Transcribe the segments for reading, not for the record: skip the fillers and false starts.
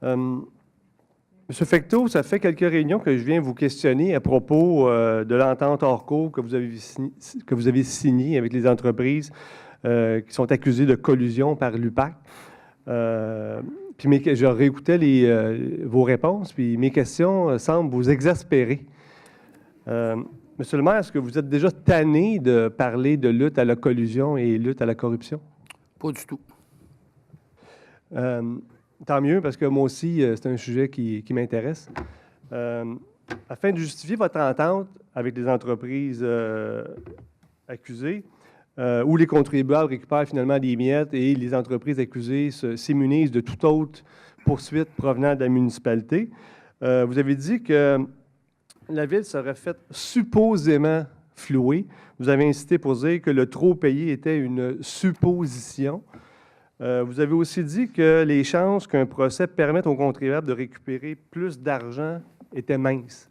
Monsieur Fecteau, ça fait quelques réunions que je viens vous questionner à propos de l'entente hors cours que vous avez signée avec les entreprises qui sont accusées de collusion par l'UPAC. Puis je réécoutais vos réponses, puis mes questions semblent vous exaspérer. Monsieur le maire, est-ce que vous êtes déjà tanné de parler de lutte à la collusion et lutte à la corruption? Pas du tout. Tant mieux, parce que moi aussi, c'est un sujet qui m'intéresse. Afin de justifier votre entente avec les entreprises accusées, où les contribuables récupèrent finalement des miettes et les entreprises accusées s'immunisent de toute autre poursuite provenant de la municipalité, vous avez dit que la Ville serait faite supposément flouée. Vous avez insisté pour dire que le trop payé était une supposition. Vous avez aussi dit que les chances qu'un procès permette aux contribuables de récupérer plus d'argent étaient minces.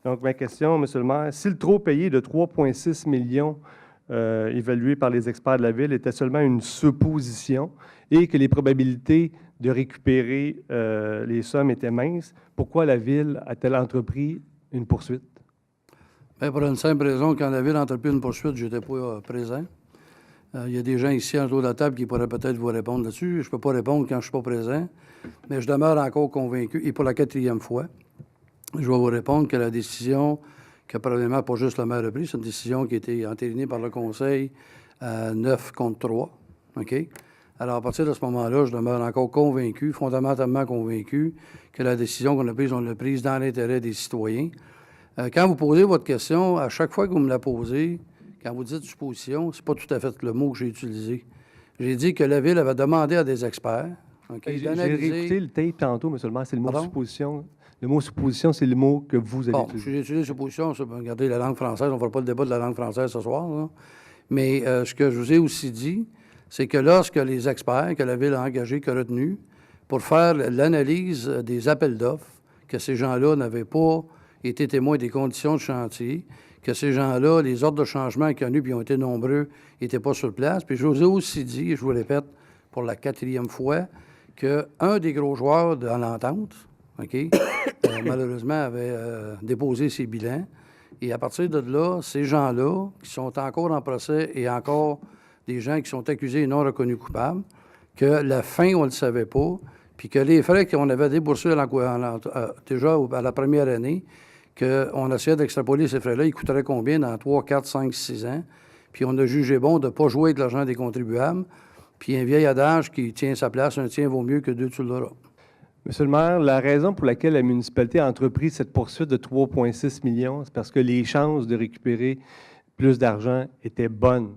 Donc, ma question, Monsieur le maire, si le trop payé de 3,6 millions évalué par les experts de la Ville était seulement une supposition et que les probabilités de récupérer les sommes étaient minces, pourquoi la Ville a-t-elle entrepris une poursuite? Bien, pour une simple raison, quand la Ville a entrepris une poursuite, je n'étais pas présent. Il y a des gens ici autour de la table qui pourraient peut-être vous répondre là-dessus. Je ne peux pas répondre quand je ne suis pas présent, mais je demeure encore convaincu, et pour la 4e fois, je vais vous répondre que la décision que probablement pas juste le maire a prise, c'est une décision qui a été entérinée par le Conseil à 9 contre 3. OK? Alors, à partir de ce moment-là, je demeure encore convaincu, fondamentalement convaincu, que la décision qu'on a prise, on l'a prise dans l'intérêt des citoyens. Quand vous posez votre question, à chaque fois que vous me la posez, quand vous dites supposition, c'est pas tout à fait le mot que j'ai utilisé. J'ai dit que la Ville avait demandé à des experts. Okay, j'ai réécouté le tape tantôt, monsieur le maire, c'est le mot supposition. Le mot supposition, c'est le mot que vous avez utilisé. J'ai utilisé supposition, regardez la langue française, on ne fera pas le débat de la langue française ce soir. Là. Mais ce que je vous ai aussi dit, c'est que lorsque les experts que la Ville a engagés, que retenus, pour faire l'analyse des appels d'offres, que ces gens-là n'avaient pas été témoins des conditions de chantier, que ces gens-là, les ordres de changement qu'il y en a eu, puis ils ont été nombreux, n'étaient pas sur place. Puis je vous ai aussi dit, et je vous le répète pour la 4e fois, qu'un des gros joueurs dans l'entente, OK, malheureusement, avait déposé ses bilans. Et à partir de là, ces gens-là, qui sont encore en procès et encore des gens qui sont accusés et non reconnus coupables, que la fin, on ne le savait pas, puis que les frais qu'on avait déboursés déjà à la première année, qu'on essayait d'extrapoler ces frais-là, ils coûteraient combien dans 3, 4, 5, 6 ans? Puis on a jugé bon de ne pas jouer avec l'argent des contribuables. Puis un vieil adage qui tient sa place, un tien vaut mieux que deux, tu l'auras. Monsieur le maire, la raison pour laquelle la municipalité a entrepris cette poursuite de 3,6 millions, c'est parce que les chances de récupérer plus d'argent étaient bonnes.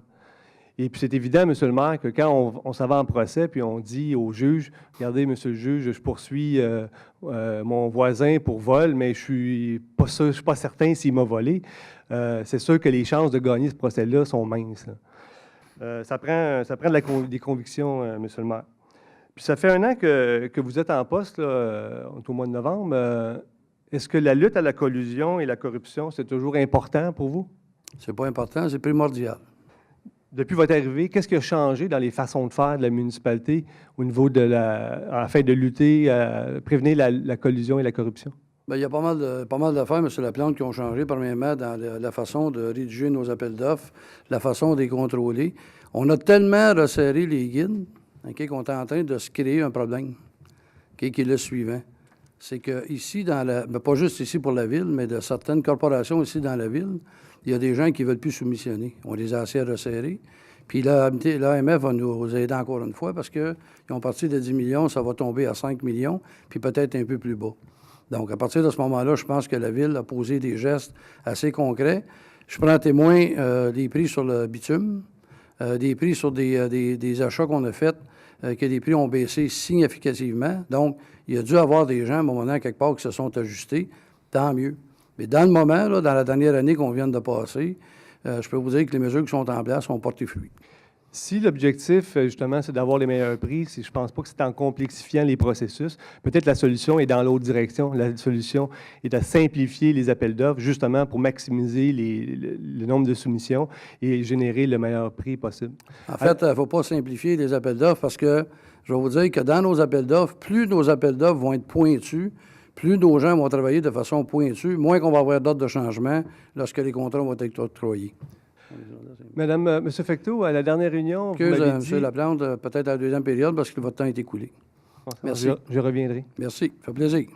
Et puis c'est évident, monsieur le maire, que quand on s'en va en procès, puis on dit au juge, regardez, monsieur le juge, je poursuis mon voisin pour vol, mais je suis pas certain s'il m'a volé. C'est sûr que les chances de gagner ce procès-là sont minces. Ça prend des convictions, monsieur le maire. Puis ça fait 1 an que vous êtes en poste, là, au mois de novembre. Est-ce que la lutte à la collusion et la corruption, c'est toujours important pour vous? C'est pas important, c'est primordial. Depuis votre arrivée, qu'est-ce qui a changé dans les façons de faire de la municipalité au niveau afin de lutter, prévenir la collusion et la corruption? Bien, il y a pas mal d'affaires, M. Laplante, qui ont changé, premièrement, dans la façon de rédiger nos appels d'offres, la façon de les contrôler. On a tellement resserré les guides qu'on est en train de se créer un problème qui est le suivant. C'est que ici, pas juste ici pour la Ville, mais de certaines corporations ici dans la Ville, il y a des gens qui ne veulent plus soumissionner. On les a assez resserrés. Puis l'AMF va nous aider encore une fois parce qu'ils ont parti de 10 millions, ça va tomber à 5 millions, puis peut-être un peu plus bas. Donc, à partir de ce moment-là, je pense que la Ville a posé des gestes assez concrets. Je prends témoin des prix sur le bitume, des prix sur des achats qu'on a faits, que les prix ont baissé significativement. Donc, il y a dû avoir des gens, à un moment donné, quelque part, qui se sont ajustés. Tant mieux. Mais dans le moment, là, dans la dernière année qu'on vient de passer, je peux vous dire que les mesures qui sont en place ont porté fruit. Si l'objectif, justement, c'est d'avoir les meilleurs prix, je ne pense pas que c'est en complexifiant les processus. Peut-être la solution est dans l'autre direction. La solution est à simplifier les appels d'offres, justement pour maximiser le nombre de soumissions et générer le meilleur prix possible. En fait, il ne faut pas simplifier les appels d'offres parce que je vais vous dire que dans nos appels d'offres, plus nos appels d'offres vont être pointus, plus nos gens vont travailler de façon pointue, moins qu'on va avoir d'ordre de changement lorsque les contrats vont être octroyés. M. Fecteau, à la dernière réunion, vous m'avez dit... M. Laplante, peut-être à la deuxième période parce que votre temps est écoulé. Merci. Je reviendrai. Merci. Ça fait plaisir.